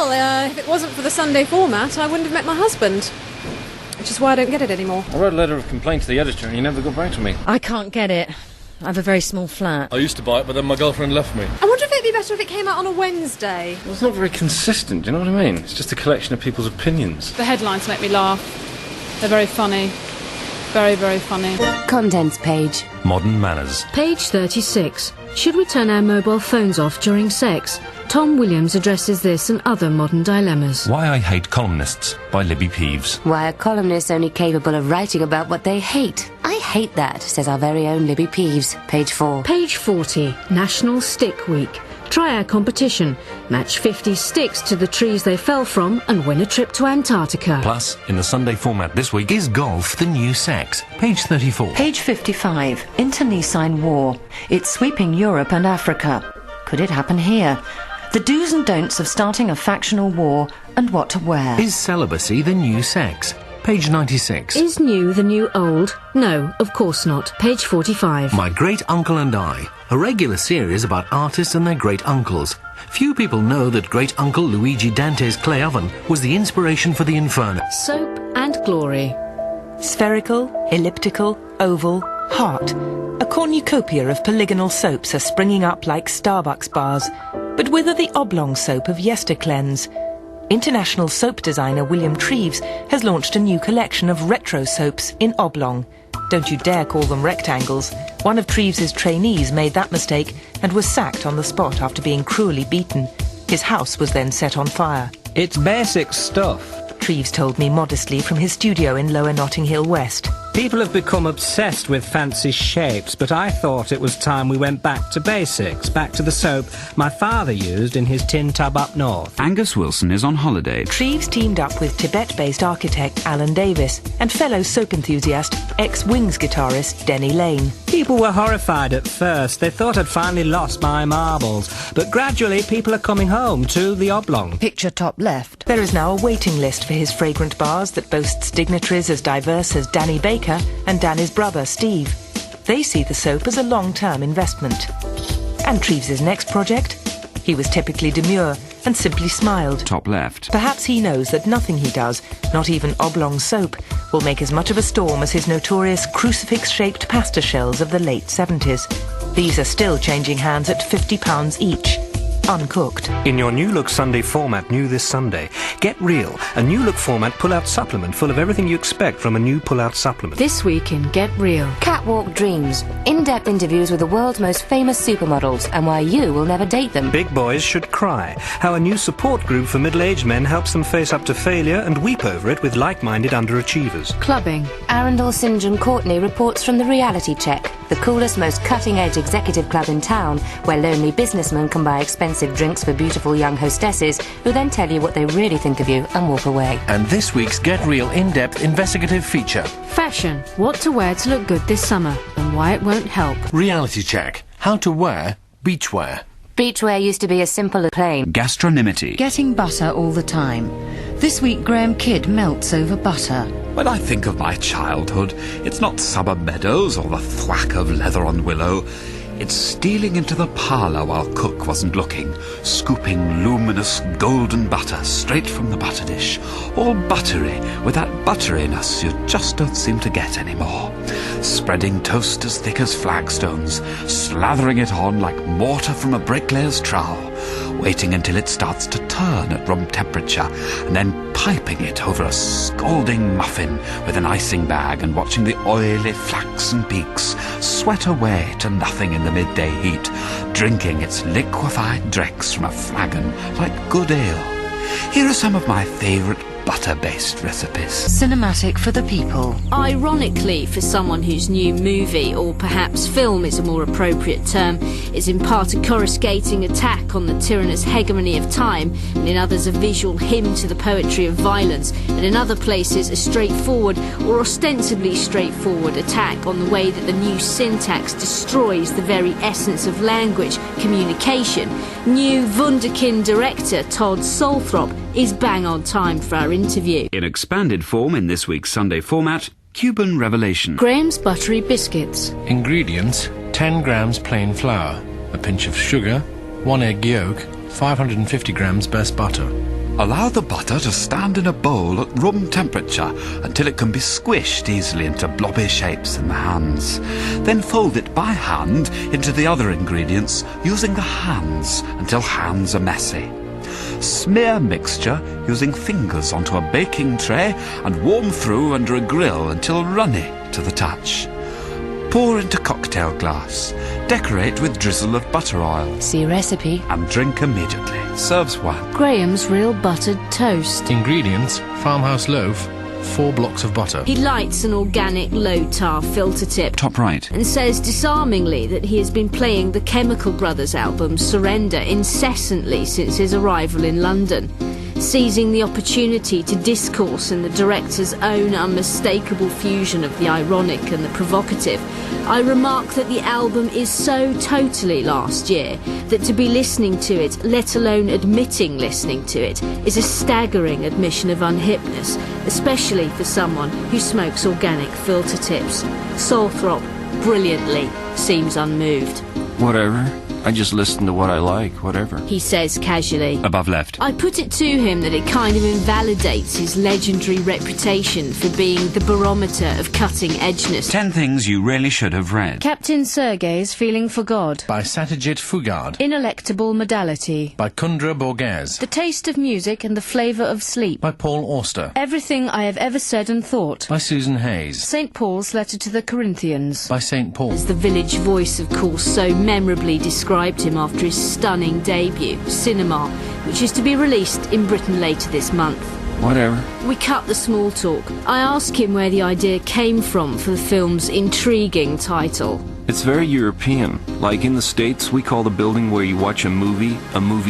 Well, if it wasn't for the Sunday format, I wouldn't have met my husband. Which is why I don't get it anymore. I wrote a letter of complaint to the editor and he never got back to me. I can't get it. I have a very small flat. I used to buy it, but then my girlfriend left me. I wonder if it'd be better if it came out on a Wednesday. Well, it's not very consistent, do you know what I mean? It's just a collection of people's opinions. The headlines make me laugh. They're very funny. Very, very funny. Contents page. Modern manners. Page 36. Should we turn our mobile phones off during sex? Tom Williams addresses this and other modern dilemmas. Why I Hate Columnists by Libby Peeves. Why are columnists only capable of writing about what they hate? I hate that, says our very own Libby Peeves. Page 4. Page 40. National Stick Week. Try our competition. Match 50 sticks to the trees they fell from and win a trip to Antarctica. Plus, in the Sunday format this week, is golf the new sex? Page 34. Page 55. Internecine war. It's sweeping Europe and Africa. Could it happen here? The do's and don'ts of starting a factional war and what to wear. Is celibacy the new sex? Page 96. Is new the new old? No, of course not. Page 45. My Great Uncle and I, a regular series about artists and their great uncles. Few people know that great uncle Luigi Dante's clay oven was the inspiration for the Inferno. Soap and glory. Spherical, elliptical, oval, heart. A cornucopia of polygonal soaps are springing up like Starbucks bars. But whither the oblong soap of Yestercleanse? International soap designer William Treves has launched a new collection of retro soaps in oblong. Don't you dare call them rectangles. One of Treves's trainees made that mistake and was sacked on the spot after being cruelly beaten. His house was then set on fire. It's basic stuff. Treves told me modestly from his studio in Lower Notting Hill West. People have become obsessed with fancy shapes, but I thought it was time we went back to basics, back to the soap my father used in his tin tub up north. Angus Wilson is on holiday. Treves teamed up with Tibet-based architect Alan Davis and fellow soap enthusiast, ex-Wings guitarist Denny Lane. People were horrified at first. They thought I'd finally lost my marbles. But gradually people are coming home to the oblong. Picture top left. There is now a waiting list for his fragrant bars that boasts dignitaries as diverse as Danny Baker and Danny's brother, Steve. They see the soap as a long-term investment. And Treves's next project? He was typically demure and simply smiled. Top left. Perhaps he knows that nothing he does, not even oblong soap, will make as much of a storm as his notorious crucifix-shaped pasta shells of the late 70s. These are still changing hands at £50 each. Uncooked. In your New Look Sunday format, new this Sunday, Get Real, a New Look format pull-out supplement full of everything you expect from a new pull-out supplement. This week in Get Real. Catwalk Dreams. In-depth interviews with the world's most famous supermodels and why you will never date them. Big Boys Should Cry, how a new support group for middle-aged men helps them face up to failure and weep over it with like-minded underachievers. Clubbing. Arundel St John Courtney reports from the Reality Check, the coolest, most cutting-edge executive club in town, where lonely businessmen can buy expensive drinks for beautiful young hostesses who then tell you what they really think of you and walk away. And this week's Get Real in-depth investigative feature. Fashion. What to wear to look good this summer and why it won't help. Reality Check. How to wear beachwear. Beachwear used to be as simple as plain. Gastronymity. Getting butter all the time. This week Graham Kidd melts over butter. When I think of my childhood, it's not summer meadows or the thwack of leather on willow. It's stealing into the parlour while cook wasn't looking, scooping luminous golden butter straight from the butter dish, all buttery with that butteriness you just don't seem to get anymore. Spreading toast as thick as flagstones, slathering it on like mortar from a bricklayer's trowel, waiting until it starts to turn at room temperature, and then piping it over a scalding muffin with an icing bag and watching the oily flaxen peaks sweat away to nothing in the midday heat, drinking its liquefied dregs from a flagon like good ale. Here are some of my favourite butter-based recipes. Cinematic for the people. Ironically, for someone whose new movie, or perhaps film is a more appropriate term, is in part a coruscating attack on the tyrannous hegemony of time, and in others a visual hymn to the poetry of violence, and in other places a straightforward, or ostensibly straightforward, attack on the way that the new syntax destroys the very essence of language, communication, new Wunderkind director Todd Solthrop is bang on time for our interview. In expanded form in this week's Sunday format, Cuban Revelation. Graham's buttery biscuits. Ingredients: 10 grams plain flour, a pinch of sugar, 1 egg yolk, 550 grams best butter. Allow the butter to stand in a bowl at room temperature until it can be squished easily into blobby shapes in the hands. Then fold it by hand into the other ingredients using the hands until hands are messy. Smear mixture using fingers onto a baking tray and warm through under a grill until runny to the touch. Pour into cocktail glass. Decorate with drizzle of butter oil. See recipe. And drink immediately. Serves one. Graham's real buttered toast. Ingredients: farmhouse loaf, 4 blocks of butter. He lights an organic low-tar filter tip. Top right. And says disarmingly that he has been playing the Chemical Brothers album Surrender incessantly since his arrival in London. Seizing the opportunity to discourse in the director's own unmistakable fusion of the ironic and the provocative, I remark that the album is so totally last year that to be listening to it, let alone admitting listening to it, is a staggering admission of unhipness, especially for someone who smokes organic filter tips. Soulthrop, brilliantly, seems unmoved. Whatever. I just listen to what I like, whatever. He says casually. Above left. I put it to him that it kind of invalidates his legendary reputation for being the barometer of cutting-edgeness. 10 things you really should have read. Captain Sergei's Feeling for God. By Satyajit Fugard. Ineluctable Modality. By Kundra Borges. The Taste of Music and the Flavour of Sleep. By Paul Auster. Everything I Have Ever Said and Thought. By Susan Hayes. St. Paul's Letter to the Corinthians. By St. Paul. As the Village Voice, of course, so memorably described him after his stunning debut, Cinema, which is to be released in Britain later this month. Whatever. We cut the small talk. I ask him where the idea came from for the film's intriguing title. It's very European. Like in the States, we call the building where you watch a movie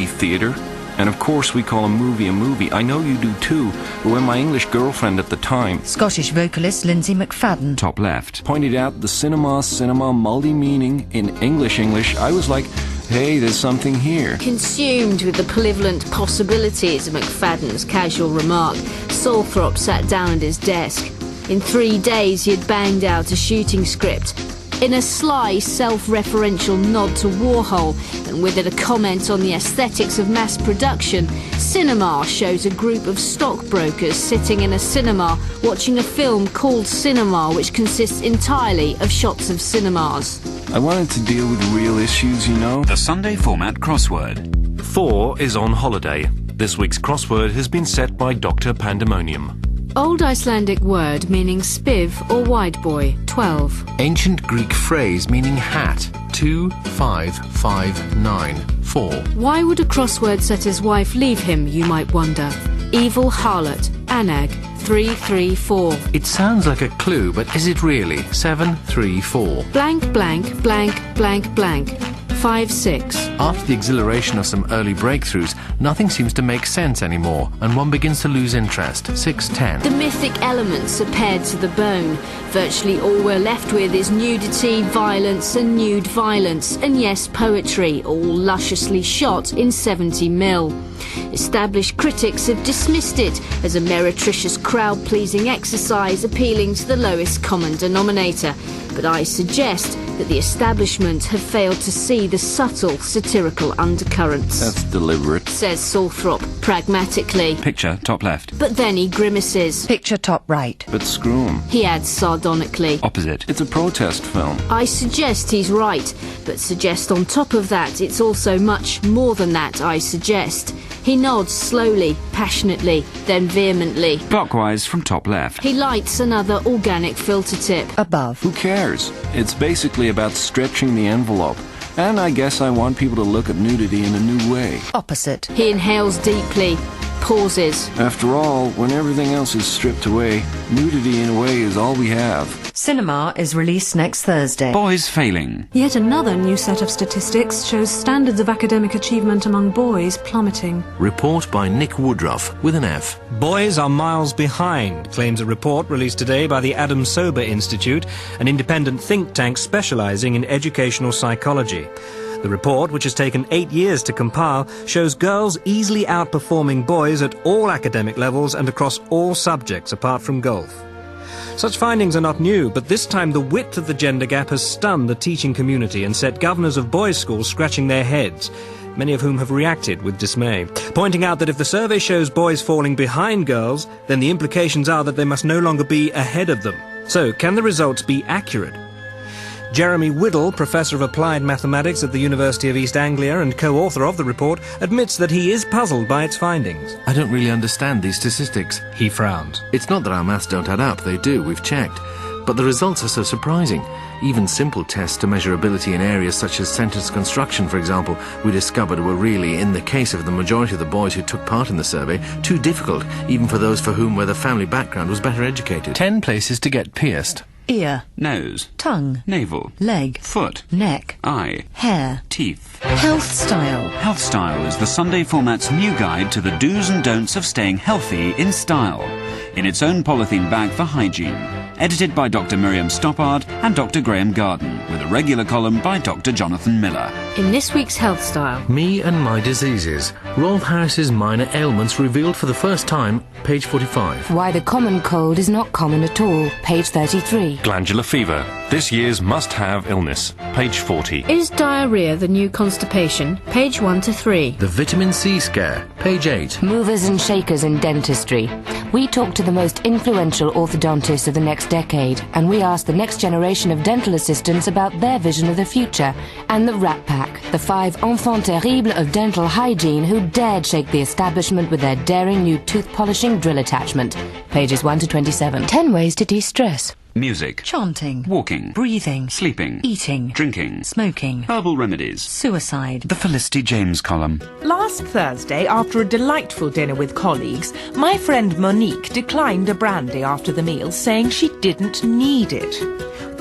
theater. And of course we call a movie. I know you do too, but when my English girlfriend at the time, Scottish vocalist Lindsay McFadden, Top left. pointed out the cinema multi-meaning in English, I was like, hey, there's something here. Consumed with the polyvalent possibilities of McFadden's casual remark, Soulthrop sat down at his desk. In 3 days he had banged out a shooting script. In a sly, self-referential nod to Warhol, and with it a comment on the aesthetics of mass production, Cinema shows a group of stockbrokers sitting in a cinema watching a film called Cinema, which consists entirely of shots of cinemas. I wanted to deal with real issues, you know. The Sunday Format crossword. 4 is on holiday. This week's crossword has been set by Dr. Pandemonium. Old Icelandic word meaning spiv or wide boy, 12. Ancient Greek phrase meaning hat, 2, 5, 5, 9, 4. Why would a crossword setter's wife leave him, you might wonder? Evil harlot, Anag, 334. It sounds like a clue, but is it really? 7, 3, 4. Blank, blank, blank, blank, blank. 5, 6. After the exhilaration of some early breakthroughs, nothing seems to make sense anymore, and one begins to lose interest. 6, 10. The mythic elements are pared to the bone. Virtually all we're left with is nudity, violence and nude violence, and yes, poetry, all lusciously shot in 70mm. Established critics have dismissed it as a meretricious crowd-pleasing exercise appealing to the lowest common denominator. But I suggest that the establishment have failed to see the subtle satirical undercurrents. That's deliberate, says Soulthrop pragmatically. Picture top left. But then he grimaces. Picture top right. but screw 'em. He adds sardonically. Opposite. It's a protest film. I suggest he's right, but suggest on top of that it's also much more than that, I suggest. He nods slowly, passionately, then vehemently. Clockwise from top left. He lights another organic filter tip. Above. Who cares? It's basically about stretching the envelope. And I guess I want people to look at nudity in a new way. Opposite. He inhales deeply, pauses. After all, when everything else is stripped away, nudity in a way is all we have. Cinema is released next Thursday. Boys failing. Yet another new set of statistics shows standards of academic achievement among boys plummeting. Report by Nick Woodruff, with an F. Boys are miles behind, claims a report released today by the Adam Sober Institute, an independent think tank specialising in educational psychology. The report, which has taken 8 years to compile, shows girls easily outperforming boys at all academic levels and across all subjects apart from golf. Such findings are not new, but this time the width of the gender gap has stunned the teaching community and set governors of boys' schools scratching their heads. many of whom have reacted with dismay, pointing out that if the survey shows boys falling behind girls, then the implications are that they must no longer be ahead of them. So, can the results be accurate? Jeremy Whittle, Professor of Applied Mathematics at the University of East Anglia and co-author of the report, admits that he is puzzled by its findings. I don't really understand these statistics. He frowned. It's not that our maths don't add up, they do, we've checked. But the results are so surprising. Even simple tests to measure ability in areas such as sentence construction, for example, we discovered were really, in the case of the majority of the boys who took part in the survey, too difficult, even for those for whom the family background was better educated. 10 places to get pierced. Ear, Nose, tongue, navel, leg, foot, neck, eye, hair, teeth. health style. Health Style is the Sunday Format's new guide to the do's and don'ts of staying healthy in style, in its own polythene bag for hygiene. Edited by Dr. Miriam Stoppard and Dr. Graham Garden, with a regular column by Dr. Jonathan Miller. In this week's Health Style. Me and My Diseases. Rolf Harris's minor ailments revealed for the first time, page 45. Why the common cold is not common at all, page 33. Glandular fever, this year's must-have illness, page 40. Is diarrhea the new constipation, page 1 to 3. The vitamin C scare, page 8. Movers and shakers in dentistry. We talk to the most influential orthodontists of the next decade, and we ask the next generation of dental assistants about their vision of the future. And the Rat Pack, the 5 enfants terribles of dental hygiene who dared shake the establishment with their daring new tooth-polishing drill attachment. Pages 1 to 27. 10 ways to de-stress. Music, Chanting, walking, breathing, sleeping, eating, drinking, smoking, herbal remedies. suicide. The Felicity James column. Last Thursday, after a delightful dinner with colleagues, my friend Monique declined a brandy after the meal, saying she didn't need it.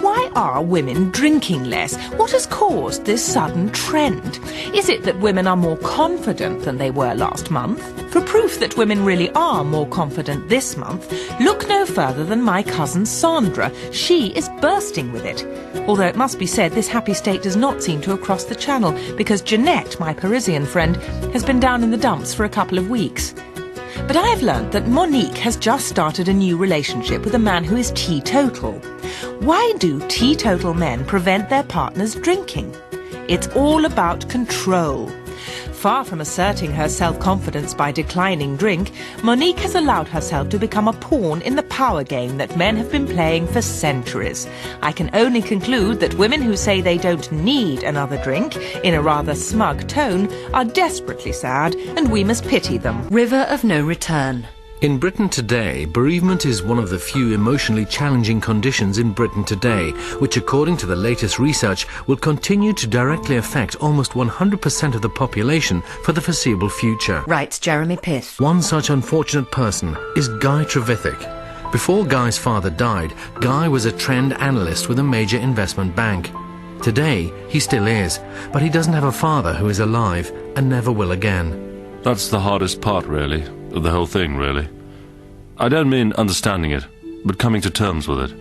Why are women drinking less? What has caused this sudden trend? Is it that women are more confident than they were last month? For proof that women really are more confident this month, look no further than my cousin Sandra. She is bursting with it. Although it must be said, this happy state does not seem to have crossed the channel, because Jeanette, my Parisian friend, has been down in the dumps for a couple of weeks. But I have learnt that Monique has just started a new relationship with a man who is teetotal. Why do teetotal men prevent their partners drinking? It's all about control. Far from asserting her self-confidence by declining drink, Monique has allowed herself to become a pawn in the power game that men have been playing for centuries. I can only conclude that women who say they don't need another drink, in a rather smug tone, are desperately sad, and we must pity them. River of no return. In Britain today, bereavement is one of the few emotionally challenging conditions in Britain today, which according to the latest research will continue to directly affect almost 100% of the population for the foreseeable future. Writes Jeremy Pith. One such unfortunate person is Guy Trevithick. Before Guy's father died, Guy was a trend analyst with a major investment bank. Today, he still is, but he doesn't have a father who is alive and never will again. That's the hardest part, really, of the whole thing, really. I don't mean understanding it, but coming to terms with it.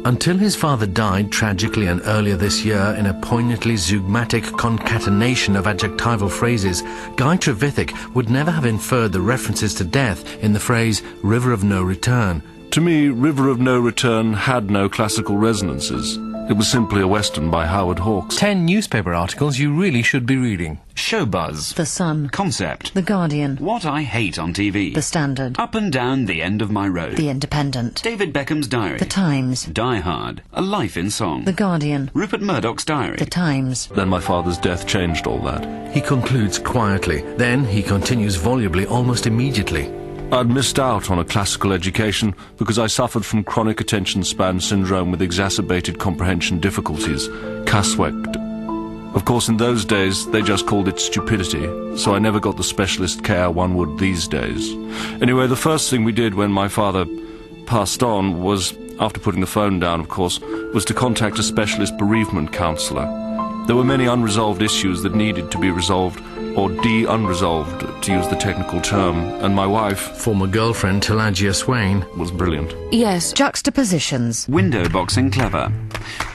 Until his father died tragically and earlier this year in a poignantly zeugmatic concatenation of adjectival phrases, Guy Trevithick would never have inferred the references to death in the phrase river of no return. To me, River of No Return had no classical resonances. It was simply a western by Howard Hawks. 10 newspaper articles you really should be reading. Showbuzz. The Sun. Concept. The Guardian. What I hate on TV. The Standard. Up and down the end of my road. The Independent. David Beckham's diary. The Times. Die Hard. A Life in Song. The Guardian. Rupert Murdoch's diary. The Times. Then my father's death changed all that. He concludes quietly. Then he continues volubly almost immediately. I'd missed out on a classical education because I suffered from chronic attention span syndrome with exacerbated comprehension difficulties, Kaswekt. Of course, in those days, they just called it stupidity, so I never got the specialist care one would these days. Anyway, the first thing we did when my father passed on was, after putting the phone down, of course, was to contact a specialist bereavement counsellor. There were many unresolved issues that needed to be resolved, or unresolved, to use the technical term, and my wife, former girlfriend Talagia Swain, was brilliant. Yes, juxtapositions. Window boxing clever.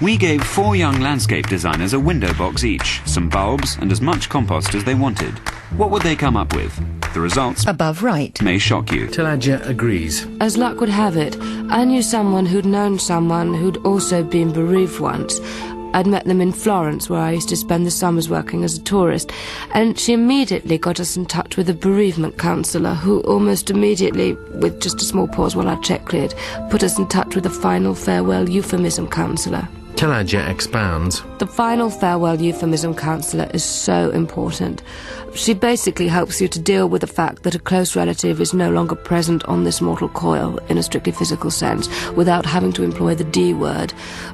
We gave 4 young landscape designers a window box each, some bulbs, and as much compost as they wanted. What would they come up with? The results, above right, may shock you. Talagia agrees. As luck would have it, I knew someone who'd known someone who'd also been bereaved once. I'd met them in Florence, where I used to spend the summers working as a tourist, and she immediately got us in touch with a bereavement counsellor, who almost immediately, with just a small pause while our check cleared, put us in touch with a final farewell euphemism counsellor. Telagia expounds. The final farewell euphemism counsellor is so important. She basically helps you to deal with the fact that a close relative is no longer present on this mortal coil, in a strictly physical sense, without having to employ the D word,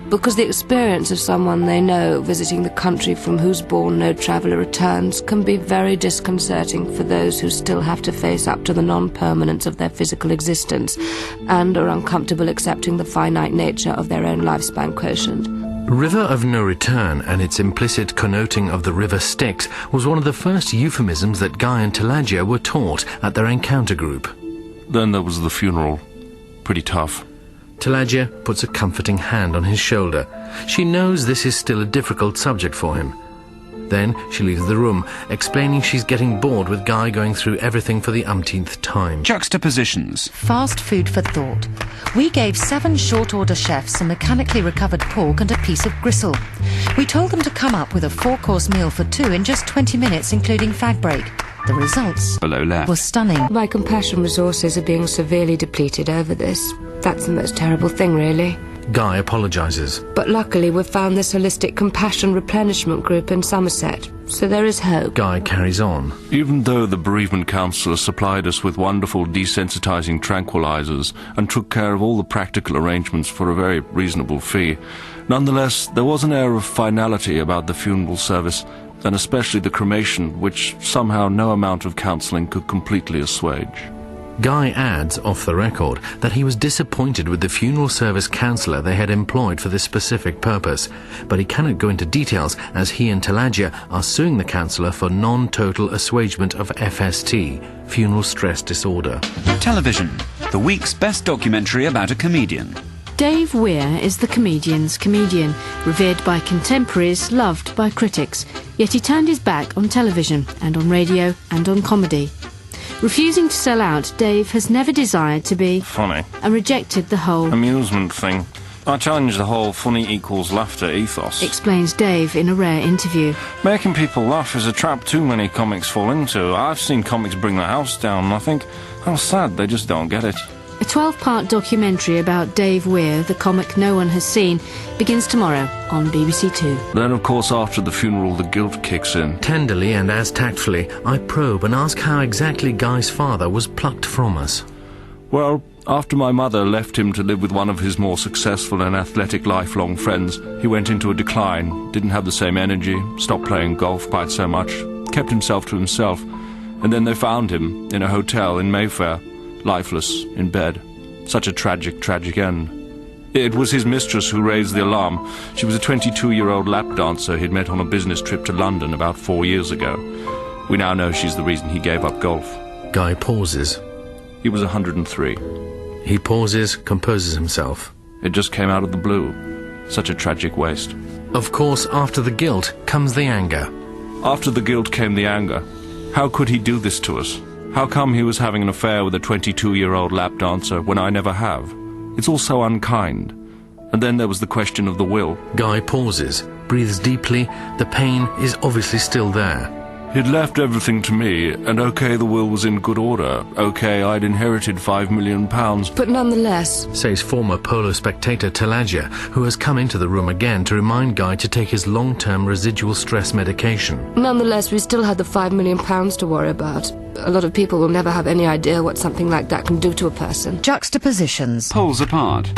because the experience of someone they know visiting the country from whose bourne no traveller returns can be very disconcerting for those who still have to face up to the non-permanence of their physical existence, and are uncomfortable accepting the finite nature of their own lifespan quotient. River of no return and its implicit connoting of the river Styx was one of the first euphemisms that Guy and Telagia were taught at their encounter group. Then there was the funeral. Pretty tough. Telagia puts a comforting hand on his shoulder. She knows this is still a difficult subject for him. Then she leaves the room, explaining she's getting bored with Guy going through everything for the umpteenth time. Juxtapositions. Fast food for thought. We gave 7 short-order chefs some mechanically recovered pork and a piece of gristle. We told them to come up with a 4-course meal for 2 in just 20 minutes, including fag break. The results below left were stunning. My compassion resources are being severely depleted over this. That's the most terrible thing, really. Guy apologises. But luckily we've found this holistic compassion replenishment group in Somerset, so there is hope. Guy carries on. Even though the bereavement counsellor supplied us with wonderful desensitising tranquilizers and took care of all the practical arrangements for a very reasonable fee, nonetheless there was an air of finality about the funeral service, and especially the cremation, which somehow no amount of counselling could completely assuage. Guy adds, off the record, that he was disappointed with the funeral service counsellor they had employed for this specific purpose, but he cannot go into details as he and Telagia are suing the counsellor for non-total assuagement of FST, funeral stress disorder. Television, the week's best documentary about a comedian. Dave Weir is the comedian's comedian, revered by contemporaries, loved by critics. Yet he turned his back on television and on radio and on comedy. Refusing to sell out, Dave has never desired to be funny and rejected the whole amusement thing. I challenge the whole funny equals laughter ethos. Explains Dave in a rare interview. Making people laugh is a trap too many comics fall into. I've seen comics bring the house down and I think how sad they just don't get it. A 12-part documentary about Dave Weir, the comic no one has seen, begins tomorrow on BBC Two. Then, of course, after the funeral, the guilt kicks in. Tenderly and as tactfully, I probe and ask how exactly Guy's father was plucked from us. Well, after my mother left him to live with one of his more successful and athletic lifelong friends, he went into a decline, didn't have the same energy, stopped playing golf quite so much, kept himself to himself, and then they found him in a hotel in Mayfair, lifeless, in bed. Such a tragic, tragic end. It was his mistress who raised the alarm. She was a 22-year-old lap dancer he'd met on a business trip to London about 4 years ago. We now know she's the reason he gave up golf. Guy pauses. He was 103. He pauses, composes himself. It just came out of the blue. Such a tragic waste. Of course, after the guilt comes the anger. After the guilt came the anger. How could he do this to us? How come he was having an affair with a 22-year-old lap dancer when I never have? It's all so unkind. And then there was the question of the will. Guy pauses, breathes deeply. The pain is obviously still there. He'd left everything to me, and okay, the will was in good order. Okay, I'd inherited £5 million. But nonetheless, says former polo spectator Telagia, who has come into the room again to remind Guy to take his long-term residual stress medication. Nonetheless, we still had the £5 million to worry about. A lot of people will never have any idea what something like that can do to a person. Juxtapositions. Poles apart.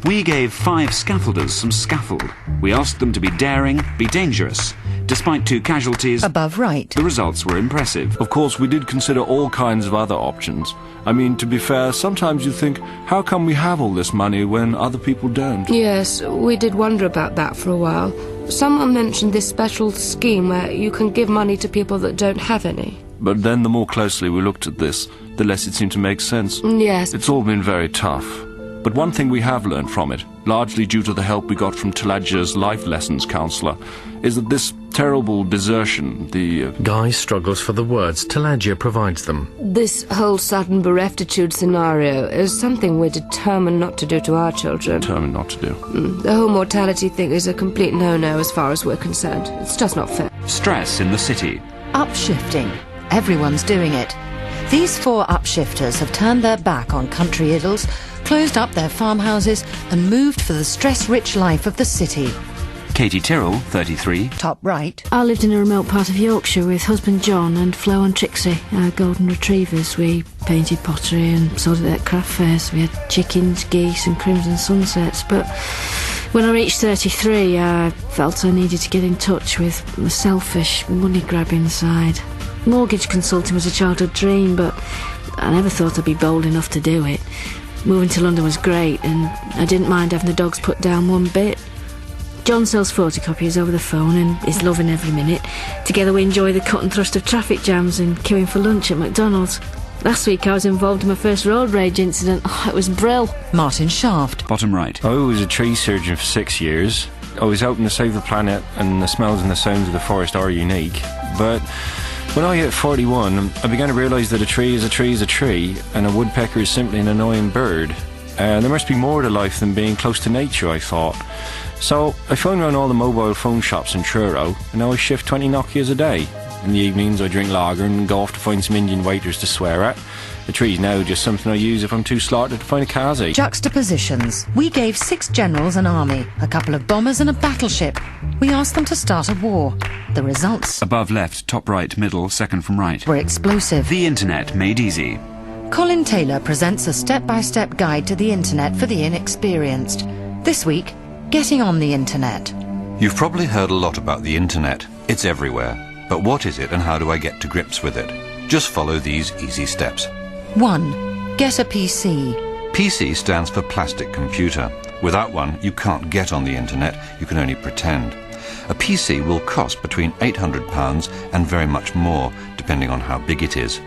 We gave 5 scaffolders some scaffold. We asked them to be daring, be dangerous. Despite 2 casualties, above right, the results were impressive. Of course, we did consider all kinds of other options. I mean, to be fair, sometimes you think, how come we have all this money when other people don't? Yes, we did wonder about that for a while. Someone mentioned this special scheme where you can give money to people that don't have any. But then the more closely we looked at this, the less it seemed to make sense. Yes. It's all been very tough. But one thing we have learned from it, largely due to the help we got from Taladja's life lessons counsellor, is that this terrible desertion, Guy struggles for the words Taladja provides them. This whole sudden bereftitude scenario is something we're determined not to do to our children. Determined not to do. The whole mortality thing is a complete no-no as far as we're concerned. It's just not fair. Stress in the city. Upshifting. Everyone's doing it. These 4 upshifters have turned their back on country idols, closed up their farmhouses and moved for the stress-rich life of the city. Katie Tyrrell, 33. Top right. I lived in a remote part of Yorkshire with husband John and Flo and Trixie, our golden retrievers. We painted pottery and sold it at craft fairs. We had chickens, geese and crimson sunsets. But when I reached 33, I felt I needed to get in touch with the selfish, money-grabbing side. Mortgage consulting was a childhood dream, but I never thought I'd be bold enough to do it. Moving to London was great, and I didn't mind having the dogs put down one bit. John sells photocopiers over the phone and is loving every minute. Together we enjoy the cut and thrust of traffic jams and queuing for lunch at McDonald's. Last week I was involved in my first road rage incident. Oh, it was brill. Martin Shaft. Bottom right. I was a tree surgeon for 6 years. I was hoping to save the planet, and the smells and the sounds of the forest are unique. But when I hit 41, I began to realise that a tree is a tree is a tree, and a woodpecker is simply an annoying bird. There must be more to life than being close to nature, I thought. So I phoned around all the mobile phone shops in Truro, and now I shift 20 Nokias a day. In the evenings I drink lager and go off to find some Indian waiters to swear at. The tree's now just something I use if I'm too slaughtered to find a kazi. Juxtapositions. We gave 6 generals an army, a couple of bombers and a battleship. We asked them to start a war. The results Above left, top right, middle, second from right. were explosive. The Internet made easy. Colin Taylor presents a step-by-step guide to the internet for the inexperienced. This week, getting on the internet. You've probably heard a lot about the internet. It's everywhere. But what is it and how do I get to grips with it? Just follow these easy steps. 1. Get a PC. PC stands for plastic computer. Without one, you can't get on the internet, you can only pretend. A PC will cost between £800 and very much more, depending on how big it is.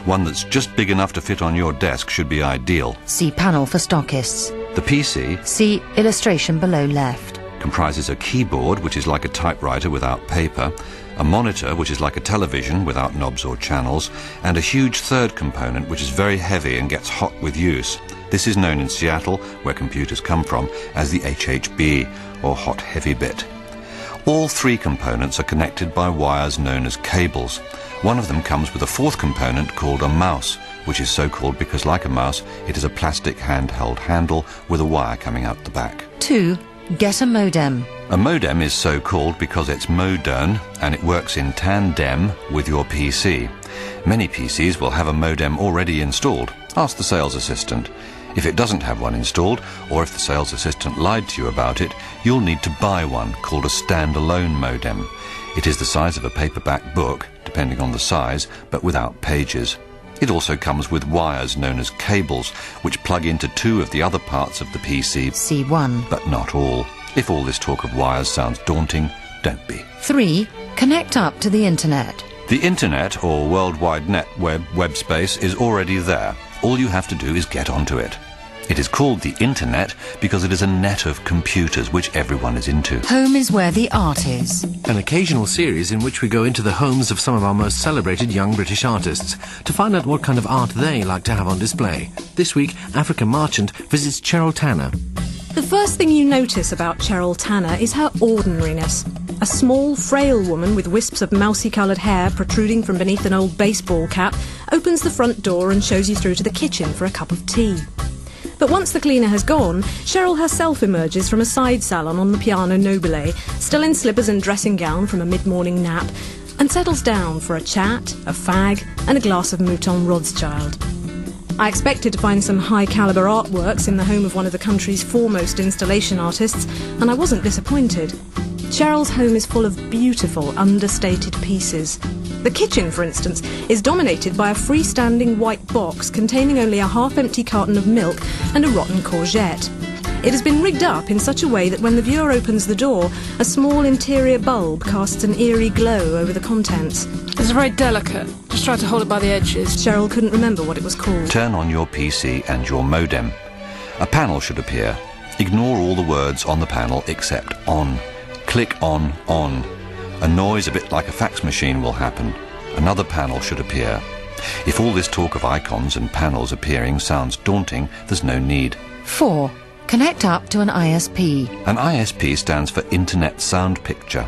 One that's just big enough to fit on your desk should be ideal. See panel for stockists. The PC, See illustration below left. comprises a keyboard, which is like a typewriter without paper, a monitor, which is like a television without knobs or channels, and a huge third component, which is very heavy and gets hot with use. This is known in Seattle, where computers come from, as the HHB, or hot heavy bit. All 3 components are connected by wires known as cables. One of them comes with a 4th component called a mouse, which is so called because, like a mouse, it is a plastic handheld handle with a wire coming out the back. 2. Get a modem. A modem is so called because it's modern and it works in tandem with your PC. Many PCs will have a modem already installed. Ask the sales assistant. If it doesn't have one installed, or if the sales assistant lied to you about it, you'll need to buy one called a standalone modem. It is the size of a paperback book, depending on the size, but without pages. It also comes with wires known as cables, which plug into 2 of the other parts of the PC. C1. But not all. If all this talk of wires sounds daunting, don't be. 3. Connect up to the internet. The internet, or World Wide Net web space, is already there. All you have to do is get onto it. It is called the internet because it is a net of computers which everyone is into. Home is where the art is. An occasional series in which we go into the homes of some of our most celebrated young British artists to find out what kind of art they like to have on display. This week, Africa Marchant visits Cheryl Tanner. The first thing you notice about Cheryl Tanner is her ordinariness. A small, frail woman with wisps of mousy-coloured hair protruding from beneath an old baseball cap opens the front door and shows you through to the kitchen for a cup of tea. But once the cleaner has gone, Cheryl herself emerges from a side salon on the piano nobile, still in slippers and dressing gown from a mid-morning nap, and settles down for a chat, a fag, and a glass of Mouton Rothschild. I expected to find some high-caliber artworks in the home of one of the country's foremost installation artists, and I wasn't disappointed. Cheryl's home is full of beautiful, understated pieces. The kitchen, for instance, is dominated by a freestanding white box containing only a half-empty carton of milk and a rotten courgette. It has been rigged up in such a way that when the viewer opens the door, a small interior bulb casts an eerie glow over the contents. It's very delicate. Just try to hold it by the edges. Cheryl couldn't remember what it was called. Turn on your PC and your modem. A panel should appear. Ignore all the words on the panel except on. Click on. A noise a bit like a fax machine will happen. Another panel should appear. If all this talk of icons and panels appearing sounds daunting, there's no need. 4. Connect up to an ISP. An ISP stands for Internet Sound Picture.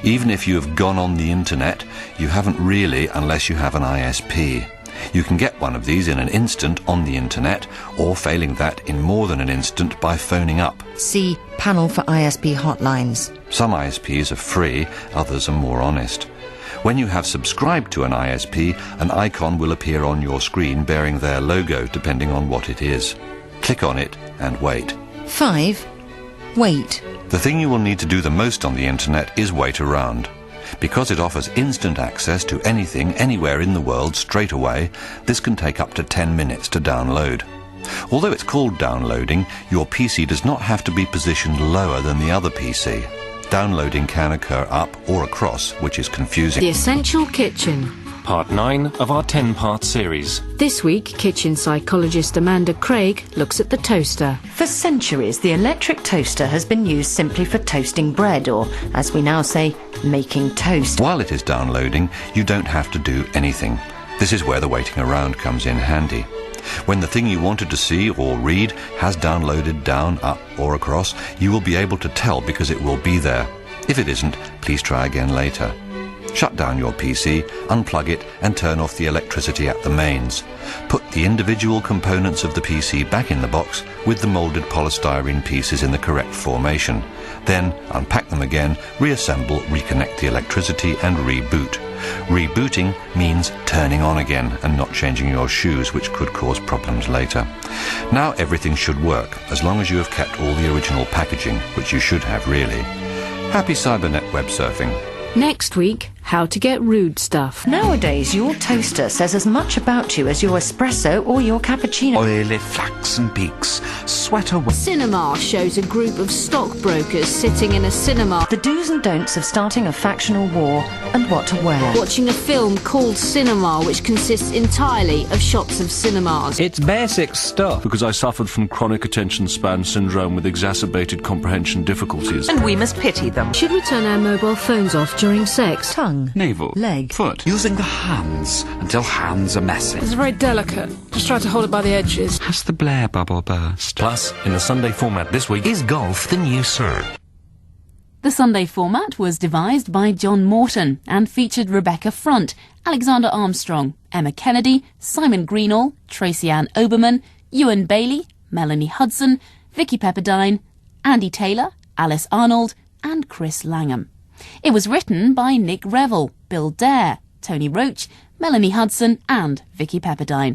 Even if you have gone on the internet, you haven't really unless you have an ISP. You can get one of these in an instant on the internet, or failing that, in more than an instant by phoning up. See panel for ISP hotlines. Some ISPs are free, others are more honest. When you have subscribed to an ISP, an icon will appear on your screen bearing their logo, depending on what it is. Click on it and wait. 5. Wait. The thing you will need to do the most on the internet is wait around. Because it offers instant access to anything, anywhere in the world, straight away, this can take up to 10 minutes to download. Although it's called downloading, your PC does not have to be positioned lower than the other PC. Downloading can occur up or across, which is confusing. The Essential Kitchen. Part 9 of our 10-part series. This week, kitchen psychologist Amanda Craig looks at the toaster. For centuries, the electric toaster has been used simply for toasting bread, or, as we now say, making toast. While it is downloading, you don't have to do anything. This is where the waiting around comes in handy. When the thing you wanted to see or read has downloaded down, up or across, you will be able to tell because it will be there. If it isn't, please try again later. Shut down your PC, unplug it and turn off the electricity at the mains. Put the individual components of the PC back in the box with the moulded polystyrene pieces in the correct formation. Then unpack them again, reassemble, reconnect the electricity and reboot. Rebooting means turning on again and not changing your shoes, which could cause problems later. Now everything should work, as long as you have kept all the original packaging, which you should have really. Happy Cybernet web surfing. Next week, how to get rude stuff. Nowadays, your toaster says as much about you as your espresso or your cappuccino. Oily flaxen peaks, sweat away. Cinema shows a group of stockbrokers sitting in a cinema. The do's and don'ts of starting a factional war and what to wear. Watching a film called Cinema, which consists entirely of shots of cinemas. It's basic stuff. Because I suffered from chronic attention span syndrome with exacerbated comprehension difficulties. And we must pity them. Should we turn our mobile phones off during sex? Tongue. Navel. Leg. Foot. Using the hands until hands are messy. It's very delicate. Just try to hold it by the edges. Has the Blair bubble burst? Plus, in the Sunday format this week, Is golf the new surf? The Sunday format was devised by John Morton and featured Rebecca Front, Alexander Armstrong, Emma Kennedy, Simon Greenall, Tracy Ann Oberman, Ewan Bailey, Melanie Hudson, Vicky Pepperdine, Andy Taylor, Alice Arnold and Chris Langham. It was written by Nick Revel, Bill Dare, Tony Roach, Melanie Hudson and Vicky Pepperdine.